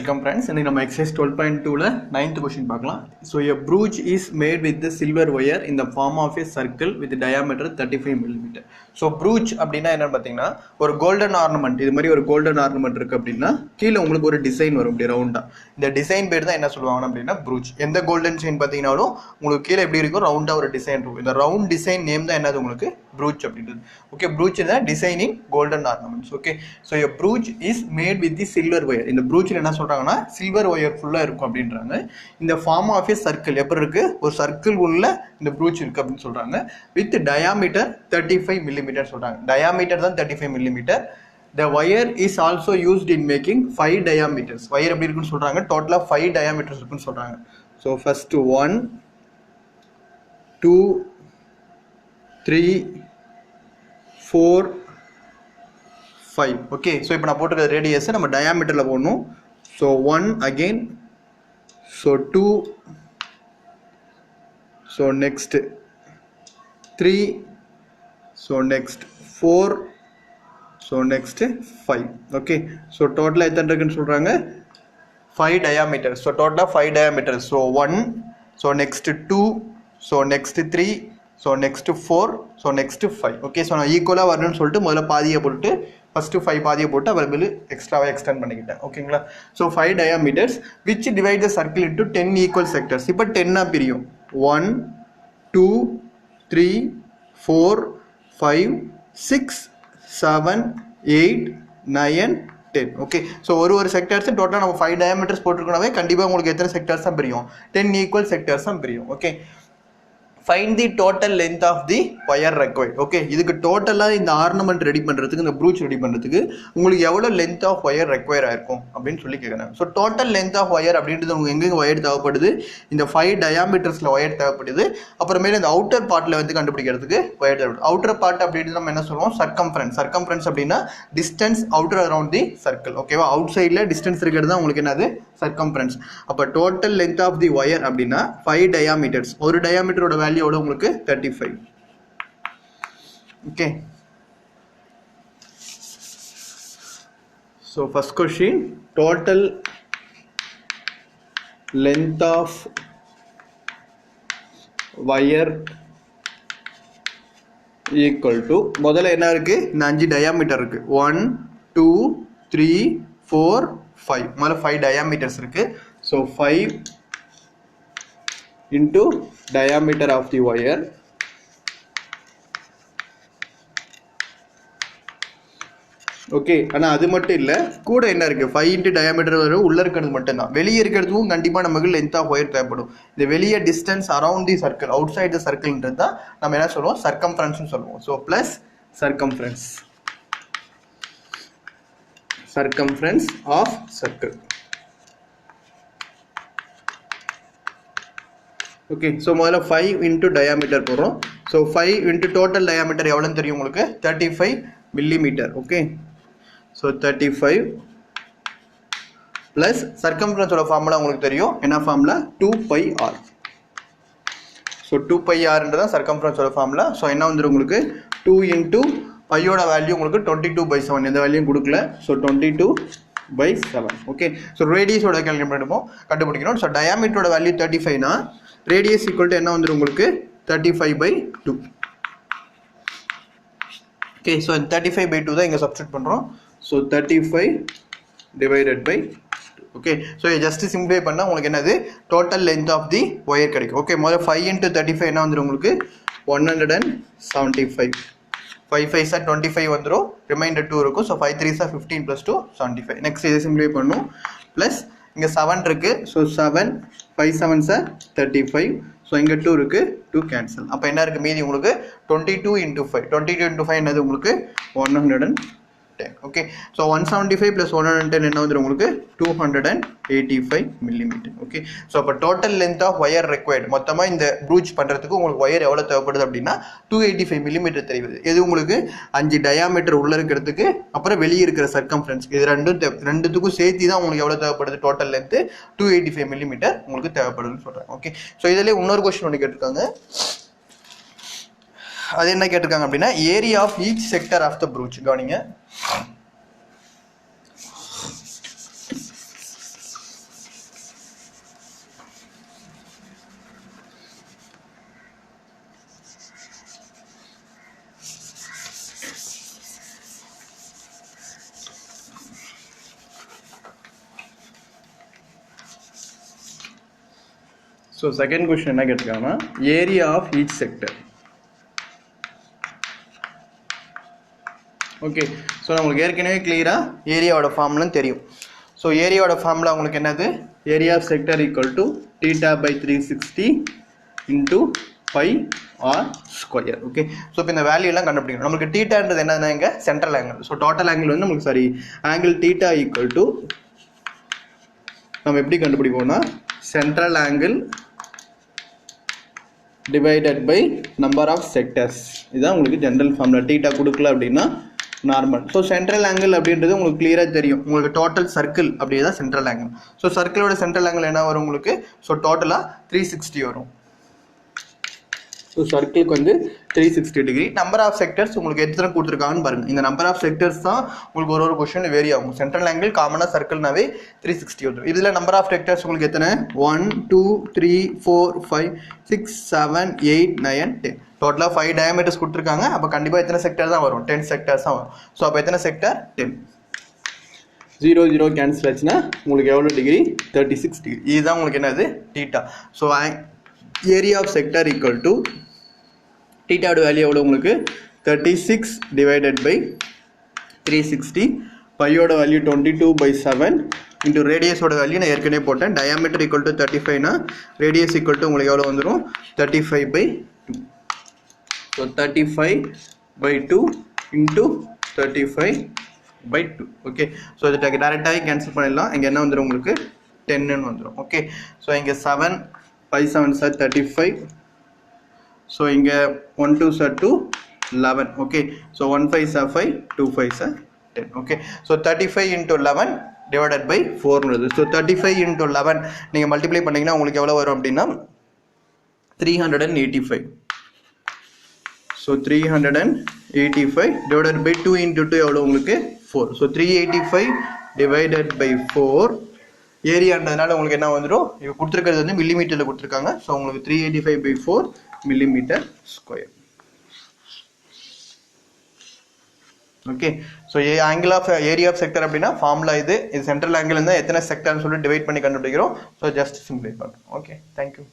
Welcome friends. In our exercise 12.2 9th question பார்க்கலாம். So a brooch is made with the silver wire in the form of a circle with a diameter 35 mm. So brooch அப்படினா என்னன்னு பாத்தீங்கன்னா ஒரு golden ornament இது மாதிரி ஒரு golden ornament இருக்கு அப்படினா கீழ உங்களுக்கு ஒரு டிசைன் வரும் இப்படி ரவுண்டா. இந்த டிசைன் பேர் தான் என்ன சொல்லுவாங்க அப்படினா brooch. எந்த golden chain பாத்தீங்கனாலும் உங்களுக்கு கீழ எப்படி இருக்கும் ரவுண்டா ஒரு டிசைன் இருக்கும். இந்த ரவுண்ட் டிசைன் நேம் தான் என்னது உங்களுக்கு brooch அப்படின்றது. Okay, brooch is a designing golden ornaments. Okay, so a brooch is made with the silver wire. இந்த brooch என்ன சொல்றாங்கன்னா silver wire ஃபுல்லா இருக்கும் அப்படின்றாங்க. இந்த form of a circle எப்படி இருக்கு ஒரு சர்க்கிள் உள்ள இந்த brooch இருக்கு அப்படினு சொல்றாங்க with diameter 35 mm சொல்றாங்க. diameter தான் 35 mm. The wire is also used in making 5 diameters. wire எப்படி இருக்குன்னு சொல்றாங்க டோட்டலா 5 diameters இருக்குன்னு சொல்றாங்க. So first 1 2 3 4 5. Okay, so இப்போ நான் போட்டுக்கிற ரேடியஸ் நம்ம டயாமீட்டர்ல போடணும். So 1 again, so 2, so next 3, so next 4, so next 5. Okay, so total எத்தனை இருக்குன்னு சொல்றாங்க 5 diameters. So total 5 diameters. So 1, so next 2, so next 3, so next 4, so next 5. Okay, so நான் ஈக்குவலா வரணும்னு சொல்லிட்டு முதல்ல பாதியை போட்டு first 5 பாதியை போட்டு available extra extend பண்ணிக்கிட்டேன். ஓகேங்களா? So 5 diameters which divide the circle into 10 equal sectors. இப்போ 10 ஆ பிரியும். 1 2 3 4 5 6 7 8 9 10. Okay, so ஒரு செக்டார்ஸ் டோட்டலா நம்ம 5 diameters போட்டுருக்கோம்னாவே கண்டிப்பா உங்களுக்கு எத்தனை செக்டார்ஸ் தான் பிரியும் 10 equal sectors தான் பிரியும். Okay, find the total length of the wire required. Okay, இதுக்கு டோட்டலா இந்த ஆர்னமெண்ட் ரெடி பண்றதுக்கு இந்த brooch ரெடி பண்றதுக்கு உங்களுக்கு எவ்வளவு length of wire require ஆயிருக்கும் அப்படினு சொல்லி கேக்குறாங்க. So total length of wire அப்படின்றது உங்களுக்கு எங்க wire தேவைப்படுது இந்த 5 diametersல wire தேவைப்படுது. அப்புறமேல இந்த outer partல வந்து கண்டுபிடிக்கிறதுக்கு wire தேவைப்படுது. outer part அப்படின்றது நம்ம என்ன சொல்றோம் circumference. circumference அப்படினா distance outer around the circle. ஓகேவா, அவுட் சைடுல டிஸ்டன்ஸ் இருக்கிறது தான் உங்களுக்கு என்னது circumference. அப்ப total length of the wire அப்படினா 5 diameters. ஒரு diameterோட வேல்யூ எவ்வளவு உங்களுக்கு 35. Okay, so first question, total length of wire equal to முதல்ல என்ன இருக்கு இந்த 5 diameter இருக்கு 1 2 3 4 5 முதல்ல 5 diameters இருக்கு. so 5 into diameter of the wire okay. ஆனா அது மட்டும் இல்ல கூட என்ன இருக்கு 5 into diameter வரை உள்ள இருக்கிறது மட்டும் தான். வெளியே இருக்கிறதுக்கும் கண்டிப்பா நமக்கு length of wire தேவைப்படும். இந்த வெளியே distance around the circle outside the circle ன்றது தான் நம்ம என்ன சொல்லுவோம் circumference னு சொல்லுவோம். so plus circumference of circle. Okay, so முதல்ல 5 into diameter போடுறோம். ஸோ 5 into total diameter எவ்வளோன்னு தெரியும் உங்களுக்கு 35 millimeter. ஓகே, ஸோ 35 ப்ளஸ் சர்க்கம்ஃபரன்ஸோட ஃபார்முலா உங்களுக்கு தெரியும் என்ன ஃபார்முலா 2πr. ஸோ 2πrன்றதான் சர்க்கம்ஃபரன்ஸோட ஃபார்முலா. ஸோ என்ன வந்துடும் உங்களுக்கு 2 into பையோட வேல்யூ உங்களுக்கு 22/7. எந்த வேல்யூயும் கொடுக்கல. ஸோ 22/7. ஓகே, ஸோ ரேடியஸோட கண்டுபிடிக்கணும். ஸோ டயாமீட்டரோட வேல்யூ 35னா radius equal to என்ன வந்துரும் உங்களுக்கு 35/2. okay, so 35/2 தான் இங்க சப்ஸ்டிட்யூட் பண்றோம். so 35 divided by 2. okay, so just simplify பண்ணா உங்களுக்கு என்னது total length of the wire கிடைக்கும். okay, முதல்ல 5 into 35 என்ன வந்துரும் உங்களுக்கு 175. 5 5s are 25 வந்துரும், ரிமைண்டர் 2 இருக்கும். so 5 3s are 15 plus 2 75. next இதை சிம்பிளிஃபை பண்ணும் பிளஸ் இங்க 7 இருக்கு. so 7 5 7s are 35. so இங்க 2 இருக்கு, 2 கேன்சல். அப்ப என்ன இருக்கு மீதி உங்களுக்கு 22 into 5. 22 into 5 என்னது உங்களுக்கு 110. okay, so 175 plus 110 என்ன வந்துரும் உங்களுக்கு 285 mm. okay, so அப்ப total length of wire required மொத்தமா இந்த brooch பண்றதுக்கு உங்களுக்கு wire எவ்வளவு தேவைப்படுது அப்படினா 285 mm தெரியுது. இது உங்களுக்கு 5 diameter உள்ள இருக்கிறதுக்கு அப்புறம் வெளிய இருக்கிற circumference இது ரெண்டுத்துக்கும் சேர்த்து தான் உங்களுக்கு எவ்வளவு தேவைப்படுது total length 285 mm உங்களுக்கு தேவைப்படுதுன்னு சொல்றாங்க. okay, so இதிலே இன்னொரு क्वेश्चन ஒன்னு கேட்டிருக்காங்க. அது என்ன கேட்டிருக்காங்க அப்படினா area of each sector of the brooch. கவனிங்க ஸோ செகண்ட் கொஸ்டின் என்ன கேட்டிருக்காங்கன்னா area of each sector. Okay, so நம்மளுக்கு ஏற்கனவே கிளியராக ஏரியாவோட ஃபார்ம்லாம் தெரியும். ஸோ ஏரியாவோட ஃபார்முலா உங்களுக்கு என்னது? Area of sector equal to θ by 360 into pi r square. Okay, so இப்போ இந்த வேல்யூ எல்லாம் கண்டுபிடிக்கணும். நம்மளுக்கு தீட்டான்றது என்னன்னா இங்கே central angle. So total angle வந்து நமக்கு சாரி ஆங்கிள் θ ஈக்குவல் டு நம்ம எப்படி கண்டுபிடிப்போம்னா central angle divided by number of sectors. இதுதான் உங்களுக்கு ஜென்ரல் ஃபார்முலா. θ கொடுக்கல அப்படின்னா நார்மல். ஸோ சென்ட்ரல் ஆங்கிள் அப்படின்றது உங்களுக்கு கிளியராக தெரியும். உங்களுக்கு டோட்டல் சர்க்கிள் அப்படி தான் சென்ட்ரல் ஆங்கிள். ஸோ சர்க்கிளோட சென்ட்ரல் ஆங்கிள் என்ன வரும் உங்களுக்கு? ஸோ டோட்டலாக 360 வரும். ஸோ சர்க்கிளுக்கு வந்து 360 டிகிரி. நம்பர் ஆஃப் செக்டர்ஸ் உங்களுக்கு எத்தனை கொடுத்துருக்காங்கன்னு பாருங்கள். இந்த நம்பர் ஆஃப் செக்டர்ஸ் தான் உங்களுக்கு ஒரு கொஸ்டின் வேரி ஆகும். சென்ட்ரல் ஆங்கிள் காமனாக சர்க்கிள்னாவே 360 வந்துடும். இதில் நம்பர் ஆஃப் செக்டர்ஸ் உங்களுக்கு எத்தனை? 1 2 3 4 5 6 7 8 9 10. டோட்டலாக 5 டயாமீட்டர்ஸ் கொடுத்துருக்காங்க. அப்போ கண்டிப்பாக எத்தனை செக்டர் தான் வரும்? 10 செக்டர்ஸ் தான் வரும். ஸோ அப்போ எத்தனை செக்டர்? 10. 0 0 கேன்சல் ஆச்சுன்னா உங்களுக்கு எவ்வளோ டிகிரி? 36 டிகிரி. இதுதான் உங்களுக்கு என்னது? θ. So area of sector equal to θோட வேல்யூ எவ்வளோ உங்களுக்கு? 36 டிவைடட் பை 360. பையோட வேல்யூ 22/7 இன்ட்டு ரேடியஸோட வேல்யூ நான் ஏற்கனவே போட்டேன். டயாமீட்டர் ஈக்குவல் டு 35னா ரேடியஸ் ஈக்குவல் டு உங்களுக்கு எவ்வளோ வந்துடும்? 35/2. So 35/2 into 35/2. ஓகே, ஸோ இதை டேரெக்டாகவே கேன்சல் பண்ணிடலாம். இங்கே என்ன வந்துடும் உங்களுக்கு? 10ன்னு வந்துடும். ஓகே, ஸோ இங்கே 7 5 7 சார் 35. ஸோ இங்கே 1 2 sir 2 11. Okay, so 1 5 sir 5 2 5 sir 10. Okay, so 35 into 11 divided by 4 so 35 into 11 நீங்கள் மல்டிப்ளை பண்ணிங்கன்னா உங்களுக்கு எவ்வளோ வரும் அப்படின்னா 385. ஸோ 385 டிவைடட் பை 2 இன்ட்டு 2 எவ்வளோ உங்களுக்கு? 4. So 385 divided by 4. ஏரியான்றதுனால உங்களுக்கு என்ன வந்துடும்? இப்போ கொடுத்துருக்கிறது வந்து மில்லிமீட்டரில் கொடுத்துருக்காங்க. ஸோ உங்களுக்கு 385/4 millimeter square. Okay, so angle of area of sector அப்படின்னா ஃபார்முலா இது சென்ட்ரல் ஆங்கிள் இருந்தால் எத்தனை செக்டர்னு சொல்லி டிவைட் பண்ணி கண்டுபிடிக்கிறோம். ஸோ ஜஸ்ட் சிம்பிளை பண்ணுறோம். Okay, thank you.